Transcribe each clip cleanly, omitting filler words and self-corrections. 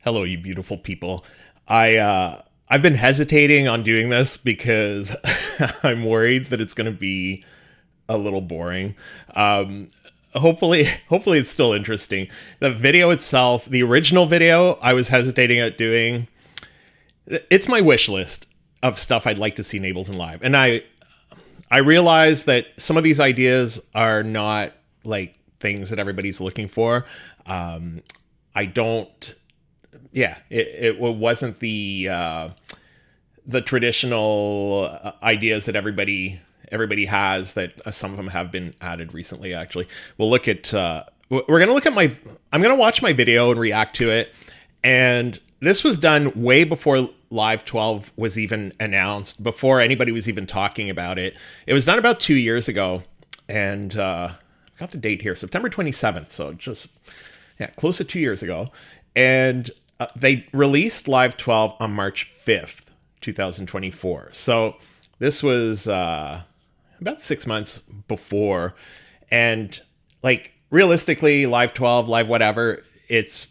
Hello, you beautiful people. I've been hesitating on doing this because I'm worried that it's going to be a little boring. Hopefully it's still interesting. The video itself, the original video, I was hesitating at doing. It's my wish list of stuff I'd like to see in Ableton Live, and I realize that some of these ideas are not like things that everybody's looking for. I don't. Yeah, it wasn't the traditional ideas that everybody has, that some of them have been added recently. Actually, we'll look at we're gonna look at my. I'm gonna watch my video and react to it, and this was done way before Live 12 was even announced, before anybody was even talking about it. It was done about 2 years ago, and got the date here, September 27th. So just close to 2 years ago, and they released Live 12 on March 5th, 2024. So this was about 6 months before. And like realistically, Live 12, Live whatever, it's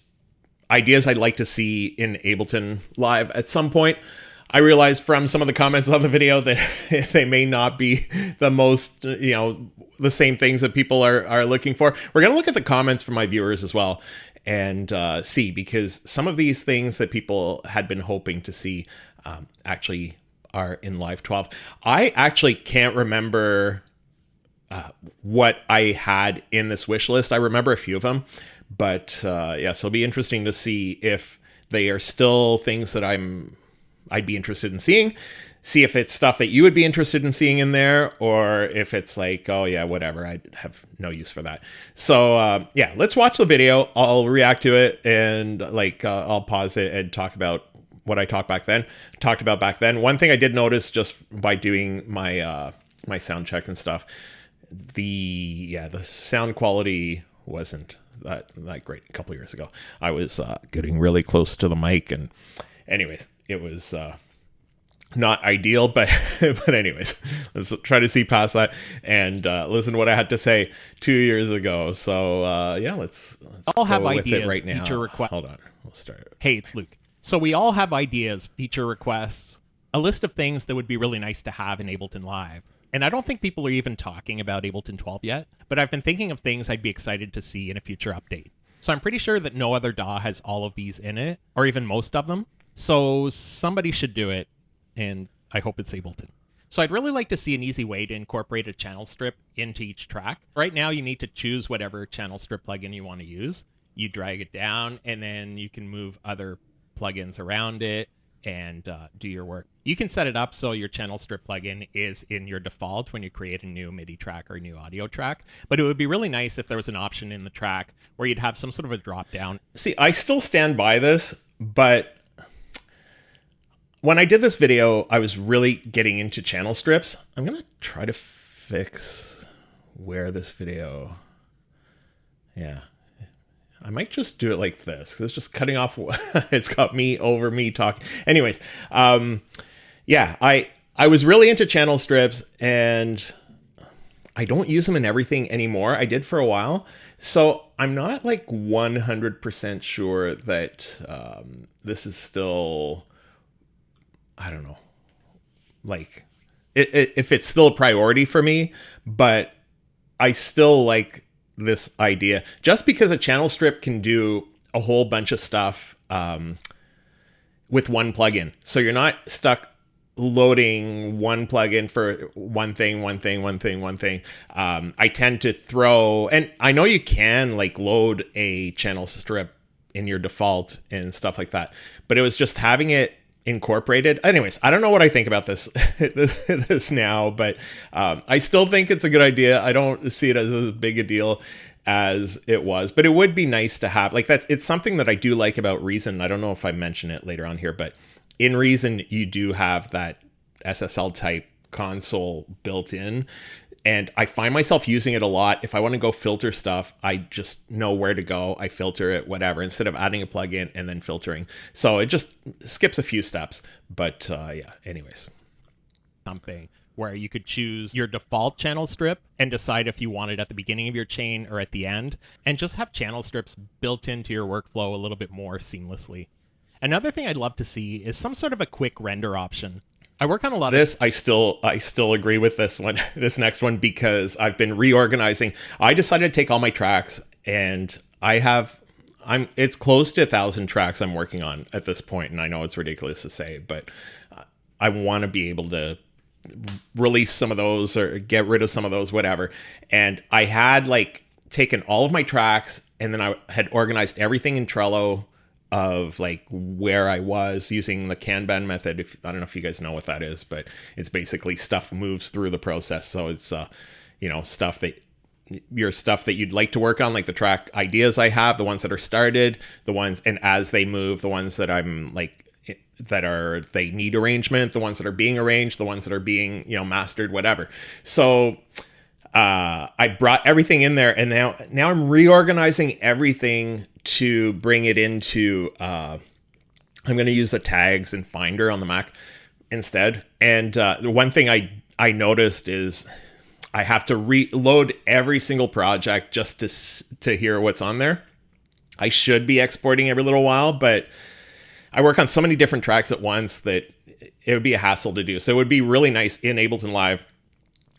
ideas I'd like to see in Ableton Live at some point. I realized from some of the comments on the video that they may not be the most, the same things that people are looking for. We're going to look at the comments from my viewers as well and see, because some of these things that people had been hoping to see actually are in Live 12. I actually can't remember what I had in this wish list. I remember a few of them, but so it'll be interesting to see if they are still things that I'd be interested in seeing. See if it's stuff that you would be interested in seeing in there, or if it's like, oh yeah, whatever, I have no use for that. So let's watch the video. I'll react to it, and I'll pause it and talk about what I talked about back then. One thing I did notice just by doing my my sound check and stuff, the sound quality wasn't that great a couple years ago. I was getting really close to the mic, and anyways, it was not ideal, but anyways, let's try to see past that and listen to what I had to say 2 years ago. So let's all go have with ideas, it right now. feature requests. Hold on, we'll start. Hey, it's Luke. So we all have ideas, feature requests, a list of things that would be really nice to have in Ableton Live. And I don't think people are even talking about Ableton 12 yet, but I've been thinking of things I'd be excited to see in a future update. So I'm pretty sure that no other DAW has all of these in it, or even most of them. So somebody should do it, and I hope it's Ableton. So I'd really like to see an easy way to incorporate a channel strip into each track. Right now, you need to choose whatever channel strip plugin you want to use. You drag it down, and then you can move other plugins around it and do your work. You can set it up so your channel strip plugin is in your default when you create a new MIDI track or a new audio track, but it would be really nice if there was an option in the track where you'd have some sort of a drop down. See, I still stand by this, but when I did this video, I was really getting into channel strips. I'm going to try to fix where this video... Yeah. I might just do it like this, because it's just cutting off. It's got me talking. Anyways, I was really into channel strips, and I don't use them in everything anymore. I did for a while. So I'm not like 100% sure that this is still, I don't know, like if it's still a priority for me, but I still like this idea, just because a channel strip can do a whole bunch of stuff with one plugin. So you're not stuck loading one plugin for one thing. I tend to throw, and I know you can like load a channel strip in your default and stuff like that, but it was just having it incorporated. Anyways, I don't know what I think about this this now, but I still think it's a good idea. I don't see it as big a deal as it was, but it would be nice to have, like, it's something that I do like about Reason. I don't know if I mention it later on here, but in Reason you do have that SSL type console built in, and I find myself using it a lot. If I want to go filter stuff, I just know where to go. I filter it, whatever, instead of adding a plugin and then filtering. So it just skips a few steps. But anyways. Something where you could choose your default channel strip and decide if you want it at the beginning of your chain or at the end, and just have channel strips built into your workflow a little bit more seamlessly. Another thing I'd love to see is some sort of a quick render option. I work on a lot of this. I still agree with this one, this next one, because I've been reorganizing. I decided to take all my tracks, and it's close to 1,000 tracks I'm working on at this point, and I know it's ridiculous to say, but I want to be able to release some of those or get rid of some of those, whatever. And I had like taken all of my tracks, and then I had organized everything in Trello of like where I was using the Kanban method. I don't know if you guys know what that is, but it's basically stuff moves through the process. So it's stuff that you'd like to work on, like the track ideas I have, the ones that are started, the ones, and as they move, the ones that I'm like they need arrangement, the ones that are being arranged, the ones that are being mastered, whatever. So I brought everything in there, and now I'm reorganizing everything to bring it into I'm going to use the tags and Finder on the Mac instead. And the one thing I noticed is I have to reload every single project just to hear what's on there. I should be exporting every little while, but I work on so many different tracks at once that it would be a hassle to do. So it would be really nice in Ableton Live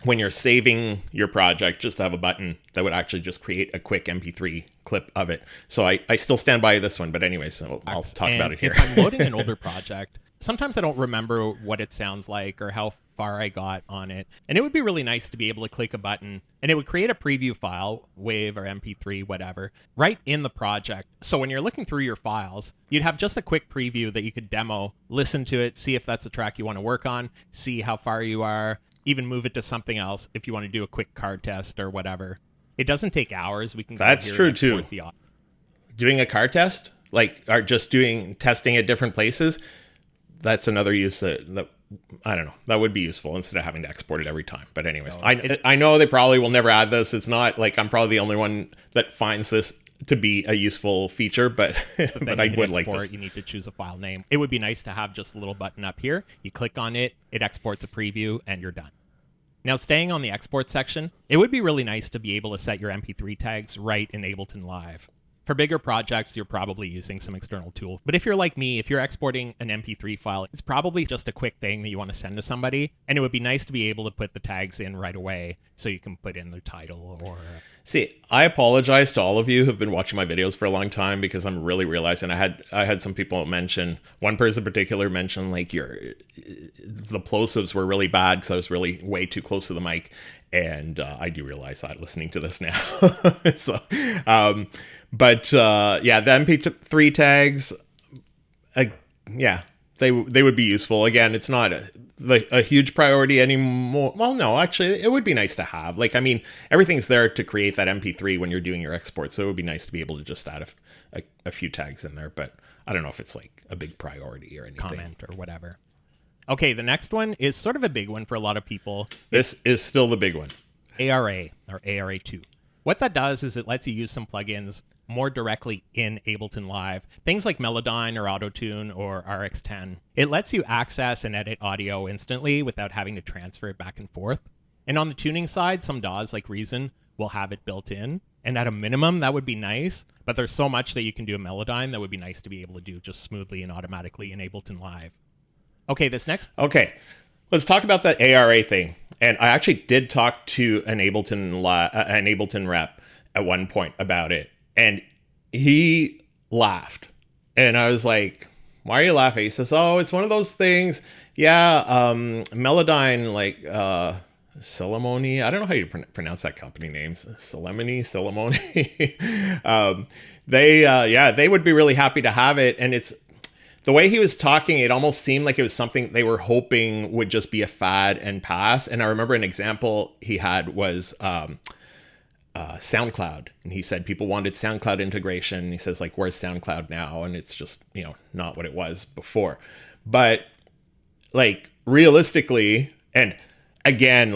when you're saving your project just to have a button that would actually just create a quick MP3 clip of it. So I still stand by this one, but anyway, so I'll talk about it here. If I'm loading an older project, sometimes I don't remember what it sounds like or how far I got on it. And it would be really nice to be able to click a button and it would create a preview file, WAV or MP3, whatever, right in the project. So when you're looking through your files, you'd have just a quick preview that you could demo, listen to it, see if that's the track you want to work on, see how far you are, even move it to something else if you want to do a quick card test or whatever. It doesn't take hours. We can That's true too. Doing a card test, or just testing at different places, that's another use that I don't know, that would be useful instead of having to export it every time. But anyways, I know they probably will never add this. It's not like I'm probably the only one that finds this to be a useful feature, but but I would like this. You need to choose a file name. It would be nice to have just a little button up here. You click on it, it exports a preview, and you're done. Now, staying on the export section, it would be really nice to be able to set your MP3 tags right in Ableton Live. For bigger projects, you're probably using some external tool. But if you're like me, if you're exporting an MP3 file, it's probably just a quick thing that you want to send to somebody. And it would be nice to be able to put the tags in right away so you can put in the title or... See, I apologize to all of you who've been watching my videos for a long time because I'm really realizing I had some people mention, one person in particular mentioned like the plosives were really bad because I was really way too close to the mic. And I do realize that listening to this now. So, the MP3 tags, they would be useful. Again, it's not a huge priority anymore. Well, no, actually, it would be nice to have. Everything's there to create that MP3 when you're doing your export. So it would be nice to be able to just add a few tags in there. But I don't know if it's like a big priority or anything. Comment or whatever. Okay, the next one is sort of a big one for a lot of people. This is still the big one. ARA, or ARA2. What that does is it lets you use some plugins more directly in Ableton Live. Things like Melodyne or Autotune or RX10. It lets you access and edit audio instantly without having to transfer it back and forth. And on the tuning side, some DAWs like Reason will have it built in. And at a minimum, that would be nice. But there's so much that you can do in Melodyne that would be nice to be able to do just smoothly and automatically in Ableton Live. Okay, let's talk about that ARA thing. And I actually did talk to an Ableton rep at one point about it. And he laughed. And I was like, why are you laughing? He says, oh, it's one of those things. Yeah, Melodyne, Celemony. I don't know how you pronounce that company names. Celemony. They would be really happy to have it. And it's the way he was talking, it almost seemed like it was something they were hoping would just be a fad and pass. And I remember an example he had was SoundCloud. And he said people wanted SoundCloud integration. He says, where's SoundCloud now? And it's just, not what it was before. But, realistically, and again,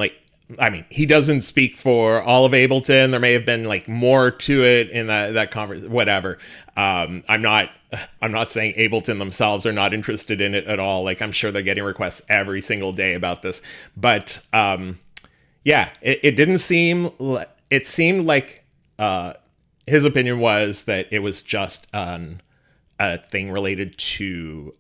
he doesn't speak for all of Ableton. There may have been more to it in that conversation, whatever. I'm not saying Ableton themselves are not interested in it at all. I'm sure they're getting requests every single day about this. But it didn't seem. It seemed like his opinion was that it was just an a thing related to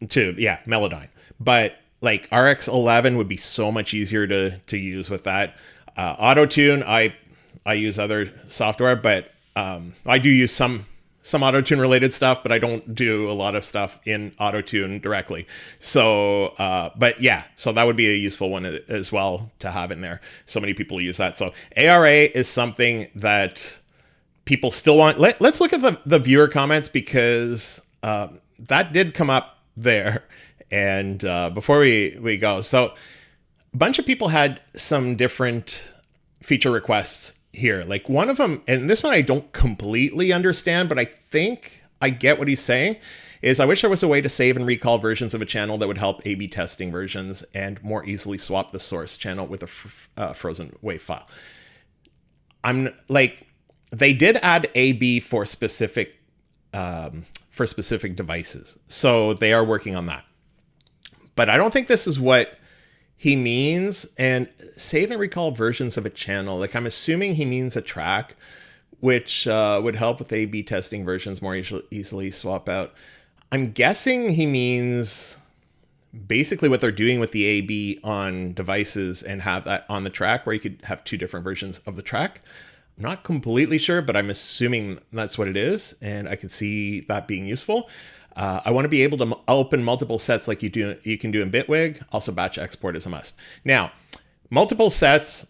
Melodyne. But like RX11 would be so much easier to use with that. Auto-tune, I use other software, but I do use some auto-tune related stuff, but I don't do a lot of stuff in auto-tune directly. So, but yeah, so that would be a useful one as well to have in there. So many people use that. So ARA is something that people still want. Let's look at the viewer comments, because that did come up there. And before we go, so a bunch of people had some different feature requests here. Like one of them, and this one I don't completely understand, but I think I get what he's saying, is I wish there was a way to save and recall versions of a channel that would help A/B testing versions and more easily swap the source channel with a frozen WAV file. I'm like, they did add A/B for specific devices, so they are working on that. But I don't think this is what he means. And save and recall versions of a channel, like I'm assuming he means a track, which would help with A/B testing versions more easily swap out. I'm guessing he means basically what they're doing with the A/B on devices and have that on the track, where you could have two different versions of the track. I'm not completely sure, but I'm assuming that's what it is, and I could see that being useful. I want to be able to open multiple sets like you can do in Bitwig. Also, batch export is a must. Now, multiple sets,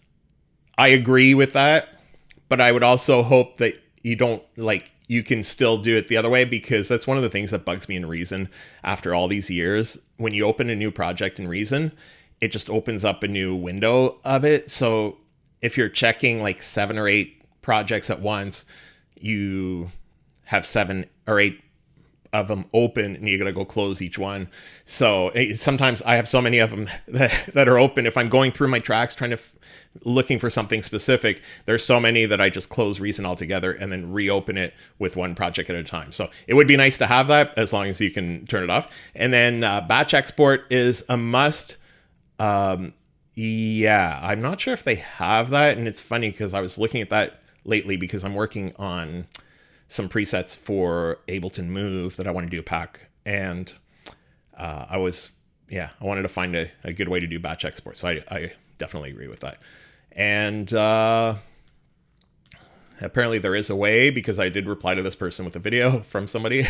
I agree with that, but I would also hope that you don't, like, you can still do it the other way, because that's one of the things that bugs me in Reason after all these years. When you open a new project in Reason, it just opens up a new window of it. So if you're checking like 7 or 8 projects at once, you have 7 or 8 of them open, and you gotta go close each one. So sometimes I have so many of them that are open. If I'm going through my tracks trying to looking for something specific, there's so many that I just close Reason altogether and then reopen it with one project at a time. So it would be nice to have that, as long as you can turn it off. And then batch export is a must. Yeah, I'm not sure if they have that, and it's funny because I was looking at that lately because I'm working on some presets for Ableton Move that I want to do a pack, and I wanted to find a good way to do batch export. So I definitely agree with that. And apparently there is a way, because I did reply to this person with a video from somebody.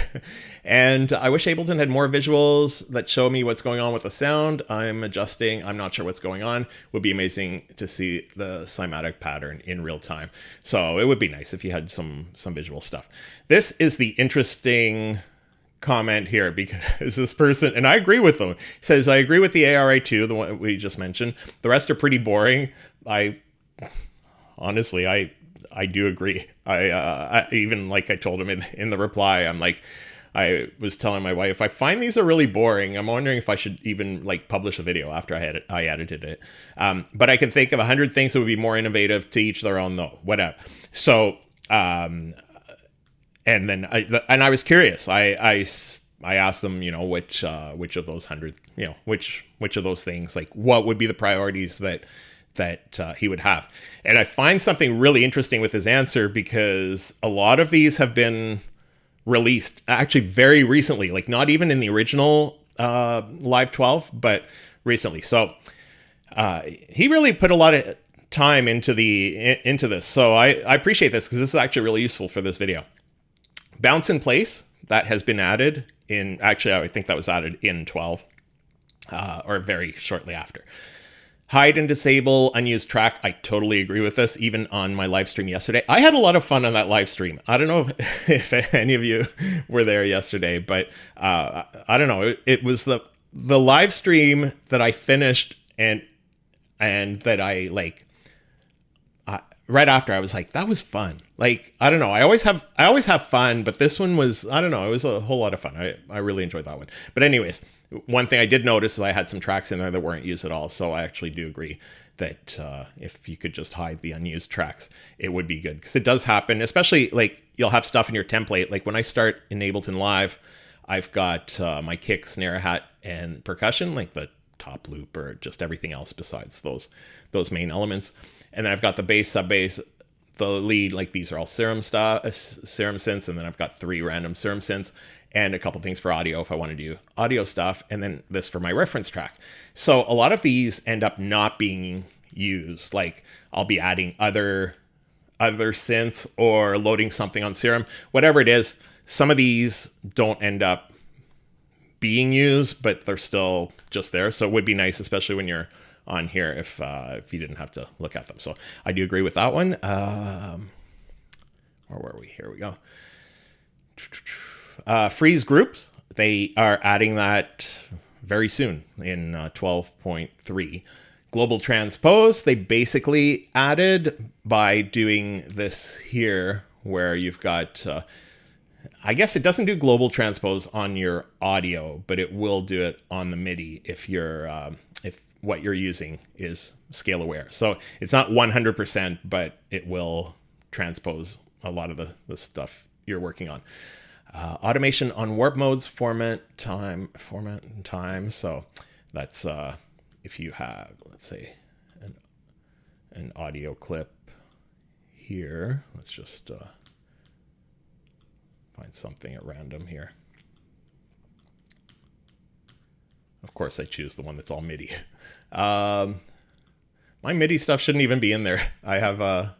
And I wish Ableton had more visuals that show me what's going on with the sound. I'm adjusting. I'm not sure what's going on. Would be amazing to see the cymatic pattern in real time. So it would be nice if you had some visual stuff. This is the interesting comment here, because this person, and I agree with them, says, I agree with the ARA2, the one we just mentioned. The rest are pretty boring. Honestly, I do agree. I even, like I told him in the reply, I'm like, I was telling my wife, I find these are really boring. I'm wondering if I should even like publish a video after I edited it. But I can think of 100 things that would be more innovative. To each their own, though. Whatever. So, and then I was curious. I asked them, which of those 100, which of those things, like what would be the priorities that he would have. And I find something really interesting with his answer, because a lot of these have been released actually very recently, like not even in the original Live 12, but recently. So he really put a lot of time into this. So I appreciate this, because this is actually really useful for this video. Bounce in place, that has been added in, actually I think that was added in 12 or very shortly after. Hide and disable unused track. I totally agree with this, even on my live stream yesterday. I had a lot of fun on that live stream. I don't know if any of you were there yesterday, but I don't know. It was the live stream that I finished and that I like right after I was like, that was fun. Like, I don't know. I always have fun, but this one was, I don't know. It was a whole lot of fun. I really enjoyed that one. But anyways, one thing I did notice is I had some tracks in there that weren't used at all. So I actually do agree that if you could just hide the unused tracks, it would be good. Because it does happen, especially like you'll have stuff in your template. Like when I start in Ableton Live, I've got my kick, snare, hat, and percussion, like the top loop or just everything else besides those main elements. And then I've got the bass, sub bass, the lead, like these are all serum stuff, serum synths, and then I've got 3 random serum synths and a couple things for audio if I want to do audio stuff, and then this for my reference track. So a lot of these end up not being used. Like I'll be adding other synths or loading something on Serum, whatever it is. Some of these don't end up being used, but they're still just there. So it would be nice, especially when you're on here, if you didn't have to look at them. So I do agree with that one. Where were we? Here we go. Freeze groups. They are adding that very soon in 12.3. Global transpose, they basically added by doing this here, where you've got, I guess it doesn't do global transpose on your audio, but it will do it on the MIDI if if what you're using is scale aware. So it's not 100%, but it will transpose a lot of the stuff you're working on. Automation on warp modes, format and time. So that's if you have, let's say, an audio clip here. Let's just find something at random here. Of course, I choose the one that's all MIDI. My MIDI stuff shouldn't even be in there. I have a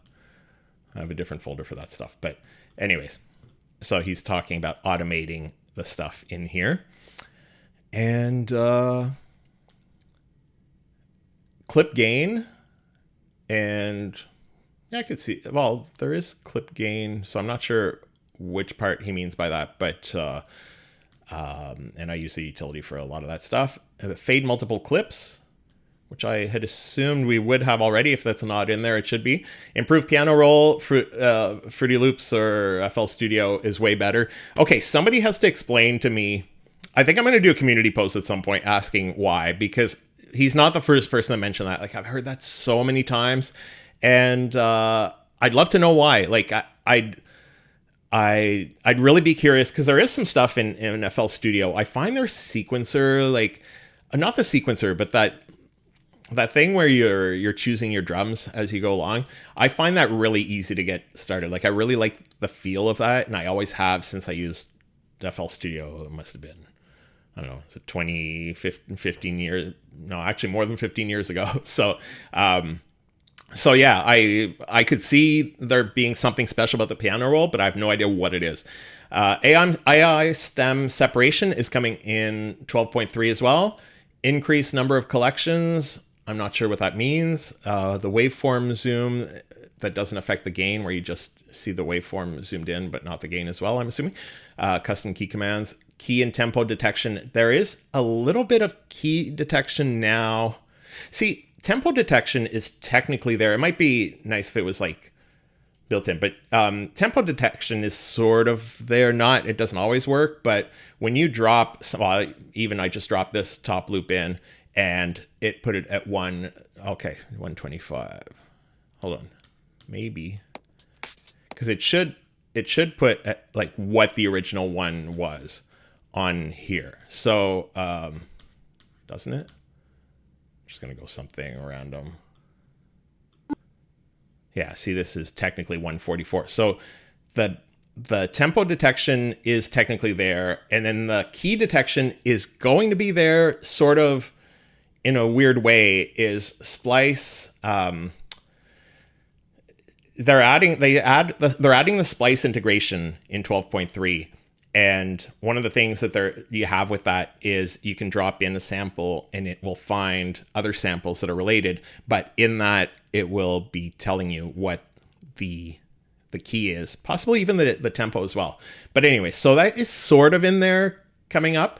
different folder for that stuff. But anyways, so he's talking about automating the stuff in here. And clip gain. And yeah, I could see, well, there is clip gain. So I'm not sure which part he means by that. But and I use the utility for a lot of that stuff. Fade multiple clips, which I had assumed we would have already. If that's not in there, it should be. Improve piano roll, Fruity Loops or FL Studio is way better. Okay, somebody has to explain to me. I think I'm going to do a community post at some point asking why, because he's not the first person to mention that. Like, I've heard that so many times, and I'd love to know why. Like, I'd really be curious, because there is some stuff in FL Studio. I find their sequencer, like, not the sequencer, but that thing where you're choosing your drums as you go along. I find that really easy to get started. Like, I really like the feel of that, and I always have since I used FL Studio. It must have been, I don't know, is it 15 years? No, actually more than 15 years ago. So yeah, I could see there being something special about the piano roll, but I have no idea what it is. AI stem separation is coming in 12.3 as well. Increased number of collections. I'm not sure what that means. The waveform zoom, that doesn't affect the gain, where you just see the waveform zoomed in, but not the gain as well, I'm assuming. Custom key commands. Key and tempo detection. There is a little bit of key detection now. See, tempo detection is technically there. It might be nice if it was like built in, but tempo detection is sort of there. It doesn't always work, but when you drop, well, even I just dropped this top loop in and it put it at 125. Hold on, maybe, because it should put at like what the original one was on here. So doesn't it? Just gonna go something random. Yeah, see, this is technically 144. So the tempo detection is technically there, and then the key detection is going to be there sort of in a weird way. Is splice. They're adding the splice integration in 12.3. And one of the things that you have with that is you can drop in a sample and it will find other samples that are related. But in that, it will be telling you what the key is, possibly even the tempo as well. But anyway, so that is sort of in there coming up.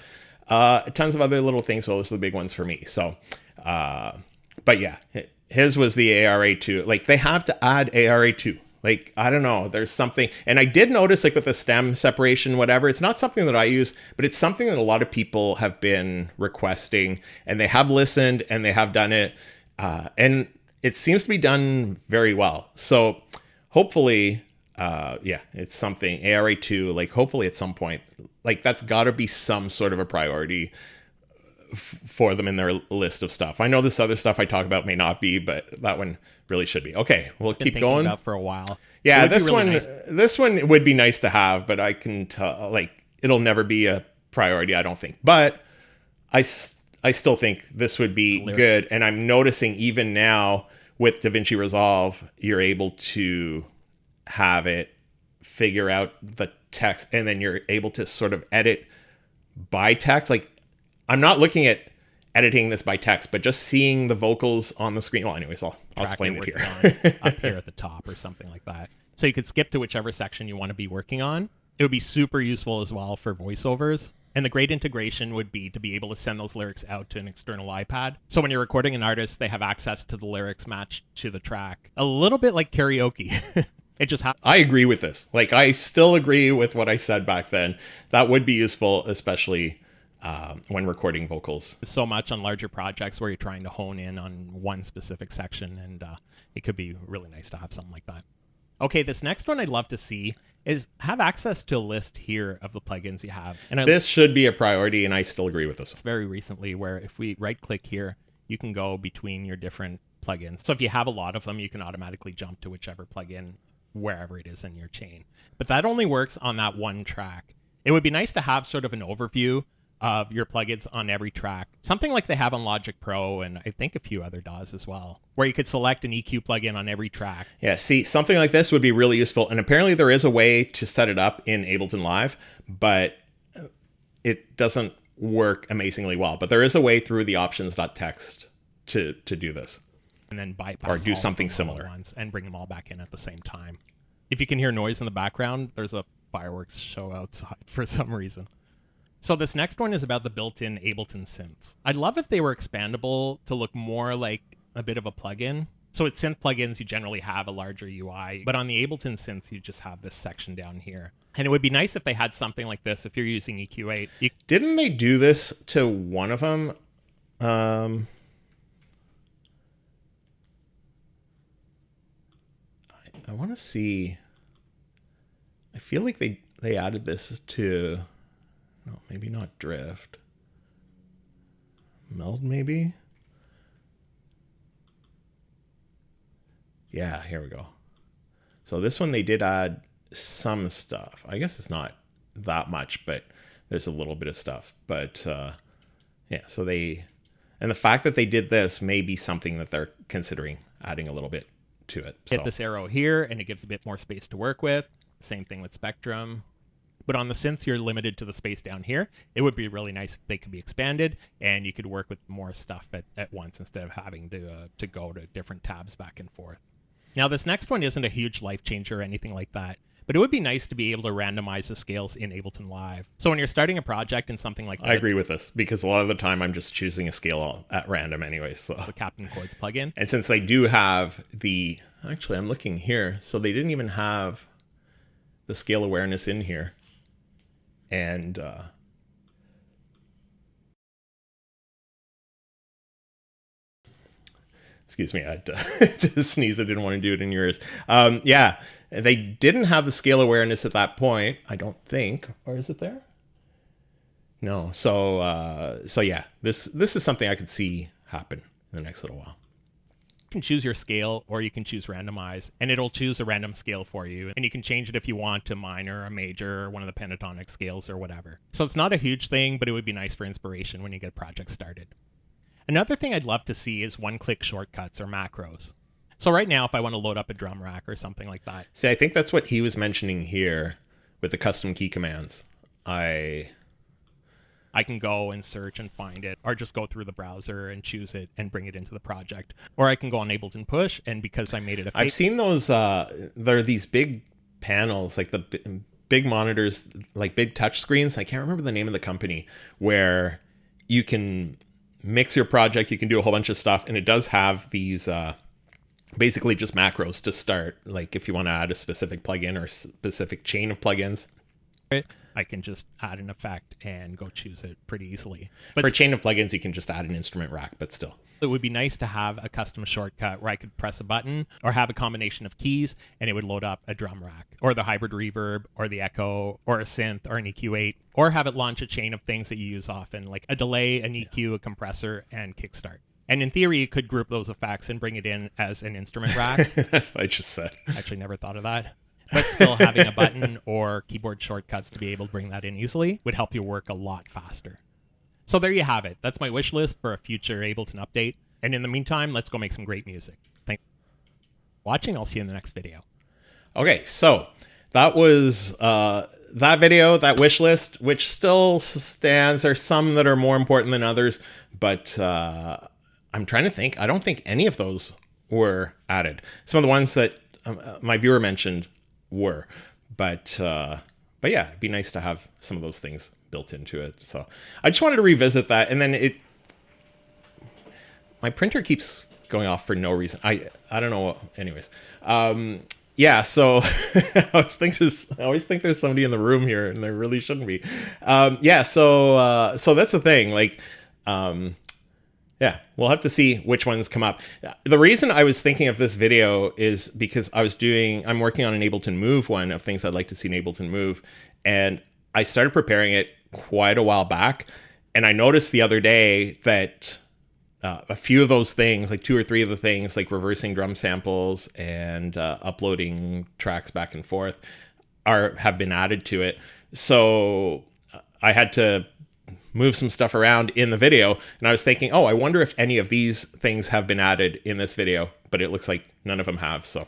Tons of other little things. So those are the big ones for me. So, but yeah, his was the ARA2. Like, they have to add ARA2. Like, I don't know, there's something. And I did notice, like, with the stem separation, whatever, it's not something that I use, but it's something that a lot of people have been requesting, and they have listened and they have done it. And it seems to be done very well. So hopefully, yeah, it's something, ARA2, like, hopefully at some point, like, that's got to be some sort of a priority for them in their list of stuff. I know this other stuff I talk about may not be, but that one really should be. Okay, we'll keep going. About for a while. Yeah, this one would be nice to have, but I can tell, like, it'll never be a priority, I don't think. But I still think this would be good, and I'm noticing even now with DaVinci Resolve, you're able to have it figure out the text, and then you're able to sort of edit by text. Like, I'm not looking at editing this by text, but just seeing the vocals on the screen. Well, anyways, I'll explain it here. Up here at the top or something like that. So you could skip to whichever section you want to be working on. It would be super useful as well for voiceovers. And the great integration would be to be able to send those lyrics out to an external iPad. So when you're recording an artist, they have access to the lyrics matched to the track. A little bit like karaoke. It just I agree with this. Like, I still agree with what I said back then. That would be useful, especially when recording vocals. So much on larger projects where you're trying to hone in on one specific section, and it could be really nice to have something like that. Okay, this next one I'd love to see is have access to a list here of the plugins you have. And this should be a priority, and I still agree with this. Very recently, where if we right-click here, you can go between your different plugins. So if you have a lot of them, you can automatically jump to whichever plugin wherever it is in your chain. But that only works on that one track. It would be nice to have sort of an overview of your plugins on every track. Something like they have on Logic Pro, and I think a few other DAWs as well, where you could select an EQ plugin on every track. Yeah, see, something like this would be really useful. And apparently there is a way to set it up in Ableton Live, but it doesn't work amazingly well. But there is a way through the options.txt to do this. And then bypass or do something similar and bring them all back in at the same time. If you can hear noise in the background, there's a fireworks show outside for some reason. So this next one is about the built-in Ableton synths. I'd love if they were expandable to look more like a bit of a plugin. So with synth plugins, you generally have a larger UI, but on the Ableton synths, you just have this section down here. And it would be nice if they had something like this if you're using EQ8. Didn't they do this to one of them? I want to see. I feel like they added this to, no, maybe not drift. Meld, maybe? Yeah, here we go. So this one they did add some stuff. I guess it's not that much, but there's a little bit of stuff. But yeah, so and the fact that they did this may be something that they're considering adding a little bit to it. Hit this arrow here and it gives a bit more space to work with. Same thing with Spectrum. But on the synths, you're limited to the space down here. It would be really nice if they could be expanded and you could work with more stuff at once instead of having to go to different tabs back and forth. Now, this next one isn't a huge life changer or anything like that, but it would be nice to be able to randomize the scales in Ableton Live. So when you're starting a project and something like that... I agree with this, because a lot of the time I'm just choosing a scale at random anyway. So the Captain Chords plugin. And since they do have the... Actually, I'm looking here. So they didn't even have the scale awareness in here. And... excuse me, I had to sneeze. I didn't want to do it in yours. Yeah, they didn't have the scale awareness at that point, I don't think. Or is it there? No. So yeah, this is something I could see happen in the next little while. You can choose your scale, or you can choose randomize, and it'll choose a random scale for you. And you can change it if you want to minor, a major, or one of the pentatonic scales, or whatever. So it's not a huge thing, but it would be nice for inspiration when you get a project started. Another thing I'd love to see is one-click shortcuts or macros. So right now, if I want to load up a drum rack or something like that. See, I think that's what he was mentioning here with the custom key commands. I can go and search and find it, or just go through the browser and choose it and bring it into the project. Or I can go on Ableton Push, and because I made it a I've seen those, there are these big panels, like the big monitors, like big touch screens. I can't remember the name of the company, where you can mix your project, you can do a whole bunch of stuff, and it does have these basically just macros to start, like if you want to add a specific plugin or specific chain of plugins. I can just add an effect and go choose it pretty easily. But for a chain of plugins, you can just add an instrument rack, but still. It would be nice to have a custom shortcut where I could press a button or have a combination of keys and it would load up a drum rack or the hybrid reverb or the echo or a synth or an EQ8, or have it launch a chain of things that you use often, like a delay, an EQ, a compressor, and kickstart. And in theory, you could group those effects and bring it in as an instrument rack. That's what I just said. Actually, never thought of that. But still having a button or keyboard shortcuts to be able to bring that in easily would help you work a lot faster. So there you have it. That's my wish list for a future Ableton update. And in the meantime, let's go make some great music. Thanks for watching. I'll see you in the next video. Okay, so that was that video, that wish list, which still stands. There's some that are more important than others, but I'm trying to think. I don't think any of those were added. Some of the ones that my viewer mentioned were, but yeah, it'd be nice to have some of those things built into it. So I just wanted to revisit that. And then my printer keeps going off for no reason. I don't know. Anyways, yeah. So I always think there's somebody in the room here, and there really shouldn't be. Yeah. So that's the thing. Like, yeah, we'll have to see which ones come up. The reason I was thinking of this video is because I'm working on an Ableton Move one of things I'd like to see in Ableton Move, and I started preparing it quite a while back, and I noticed the other day that a few of those things, like 2 or 3 of the things, like reversing drum samples and uploading tracks back and forth, have been added to it. So I had to move some stuff around in the video, and I was thinking, oh, I wonder if any of these things have been added in this video, but it looks like none of them have. So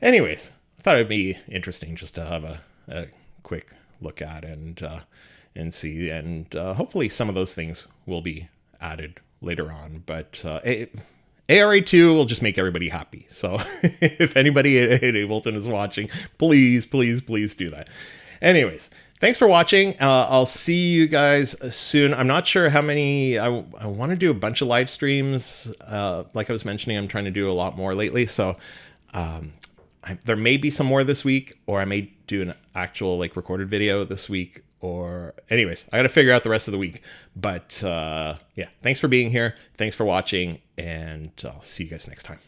anyways, I thought it'd be interesting just to have a quick look at and see, and hopefully some of those things will be added later on. But ARA2 will just make everybody happy. So if anybody at Ableton is watching, please do that. Anyways, thanks for watching. I'll see you guys soon. I'm not sure how many. I want to do a bunch of live streams. Like I was mentioning, I'm trying to do a lot more lately. So there may be some more this week, or I may do an actual like recorded video this week. Or anyways, I got to figure out the rest of the week. But yeah, thanks for being here. Thanks for watching, and I'll see you guys next time.